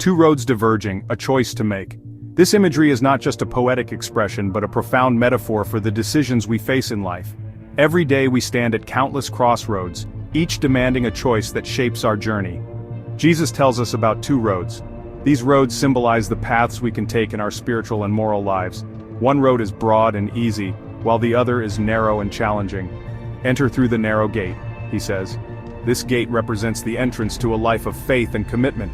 Two roads diverging, a choice to make. This imagery is not just a poetic expression but a profound metaphor for the decisions we face in life. Every day we stand at countless crossroads, each demanding a choice that shapes our journey. Jesus tells us about two roads. These roads symbolize the paths we can take in our spiritual and moral lives. One road is broad and easy, while the other is narrow and challenging. Enter through the narrow gate, he says. This gate represents the entrance to a life of faith and commitment.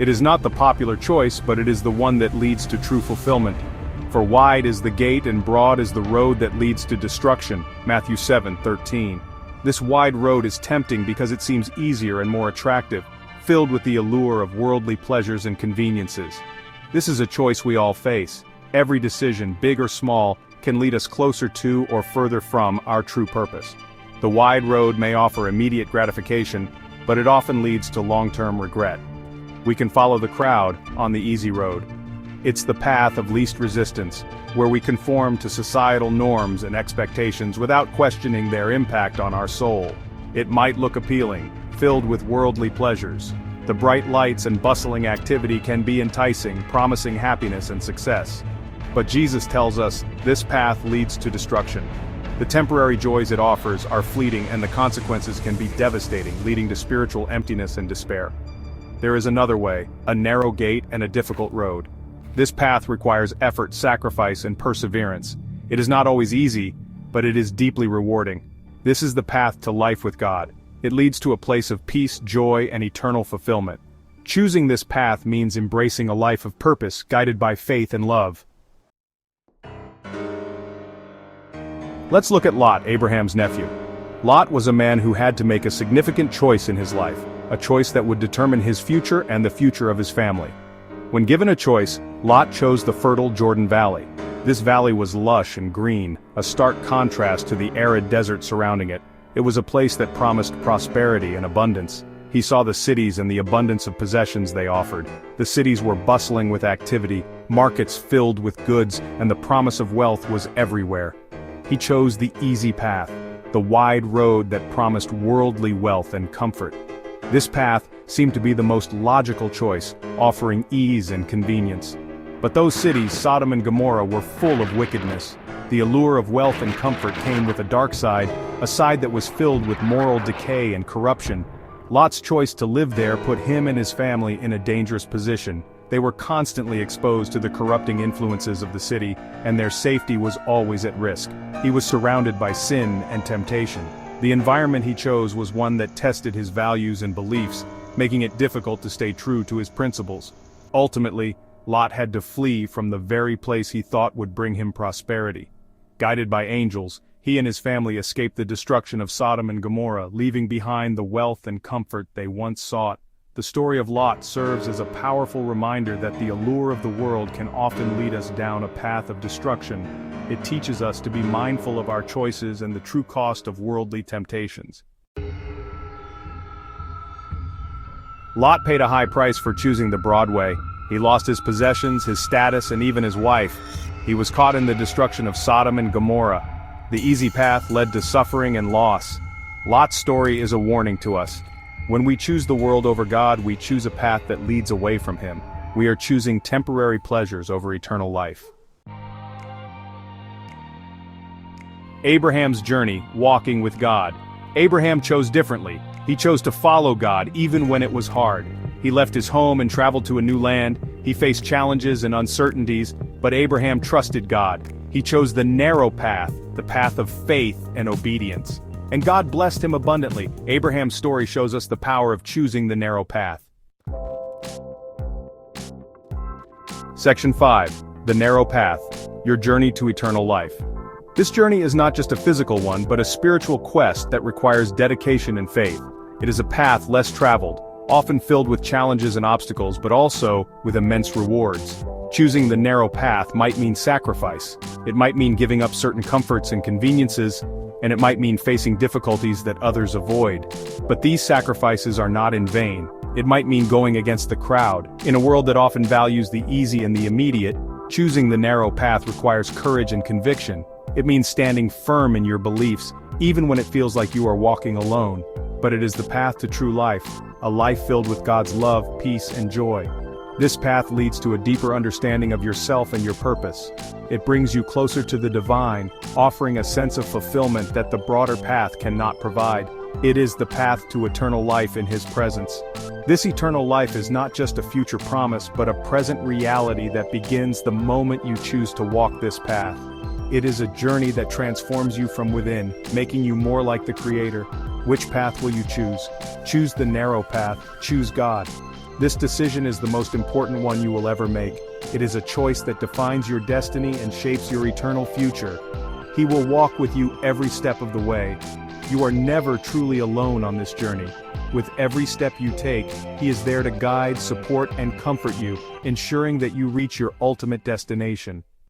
It is not the popular choice, but it is the one that leads to true fulfillment. For wide is the gate and broad is the road that leads to destruction, Matthew 7:13. This wide road is tempting because it seems easier and more attractive, filled with the allure of worldly pleasures and conveniences. This is a choice we all face. Every decision, big or small, can lead us closer to or further from our true purpose. The wide road may offer immediate gratification, but it often leads to long-term regret. We can follow the crowd on the easy road. It's the path of least resistance, where we conform to societal norms and expectations without questioning their impact on our soul. It might look appealing, filled with worldly pleasures. The bright lights and bustling activity can be enticing, promising happiness and success. But Jesus tells us this path leads to destruction. The temporary joys it offers are fleeting and the consequences can be devastating, leading to spiritual emptiness and despair. There is another way, a narrow gate and a difficult road. This path requires effort, sacrifice, and perseverance. It is not always easy, but it is deeply rewarding. This is the path to life with God. It leads to a place of peace, joy, and eternal fulfillment. Choosing this path means embracing a life of purpose, guided by faith and love. Let's look at Lot, Abraham's nephew. Lot was a man who had to make a significant choice in his life, a choice that would determine his future and the future of his family. When given a choice, Lot chose the fertile Jordan Valley. This valley was lush and green, a stark contrast to the arid desert surrounding it. It was a place that promised prosperity and abundance. He saw the cities and the abundance of possessions they offered. The cities were bustling with activity, markets filled with goods, and the promise of wealth was everywhere. He chose the easy path, the wide road that promised worldly wealth and comfort. This path seemed to be the most logical choice, offering ease and convenience. But those cities, Sodom and Gomorrah, were full of wickedness. The allure of wealth and comfort came with a dark side, a side that was filled with moral decay and corruption. Lot's choice to live there put him and his family in a dangerous position. They were constantly exposed to the corrupting influences of the city, and their safety was always at risk. He was surrounded by sin and temptation. The environment he chose was one that tested his values and beliefs, making it difficult to stay true to his principles. Ultimately, Lot had to flee from the very place he thought would bring him prosperity. Guided by angels, he and his family escaped the destruction of Sodom and Gomorrah, leaving behind the wealth and comfort they once sought. The story of Lot serves as a powerful reminder that the allure of the world can often lead us down a path of destruction. It teaches us to be mindful of our choices and the true cost of worldly temptations. Lot paid a high price for choosing the broad way. He lost his possessions, his status, and even his wife. He was caught in the destruction of Sodom and Gomorrah. The easy path led to suffering and loss. Lot's story is a warning to us. When we choose the world over God, we choose a path that leads away from Him. We are choosing temporary pleasures over eternal life. Abraham's journey, walking with God. Abraham chose differently. He chose to follow God even when it was hard. He left his home and traveled to a new land. He faced challenges and uncertainties, but Abraham trusted God. He chose the narrow path, the path of faith and obedience. And God blessed him abundantly. Abraham's story shows us the power of choosing the narrow path. Section 5. The Narrow Path. Your Journey to Eternal Life. This journey is not just a physical one, but a spiritual quest that requires dedication and faith. It is a path less traveled, often filled with challenges and obstacles, but also with immense rewards. Choosing the narrow path might mean sacrifice. It might mean giving up certain comforts and conveniences, and it might mean facing difficulties that others avoid. But these sacrifices are not in vain. It might mean going against the crowd. In a world that often values the easy and the immediate, choosing the narrow path requires courage and conviction. It means standing firm in your beliefs, even when it feels like you are walking alone. But it is the path to true life, a life filled with God's love, peace, and joy. This path leads to a deeper understanding of yourself and your purpose. It brings you closer to the divine, offering a sense of fulfillment that the broader path cannot provide. It is the path to eternal life in His presence. This eternal life is not just a future promise but a present reality that begins the moment you choose to walk this path. It is a journey that transforms you from within, making you more like the Creator. Which path will you choose? Choose the narrow path, choose God. This decision is the most important one you will ever make. It is a choice that defines your destiny and shapes your eternal future. He will walk with you every step of the way. You are never truly alone on this journey. With every step you take, He is there to guide, support, and comfort you, ensuring that you reach your ultimate destination.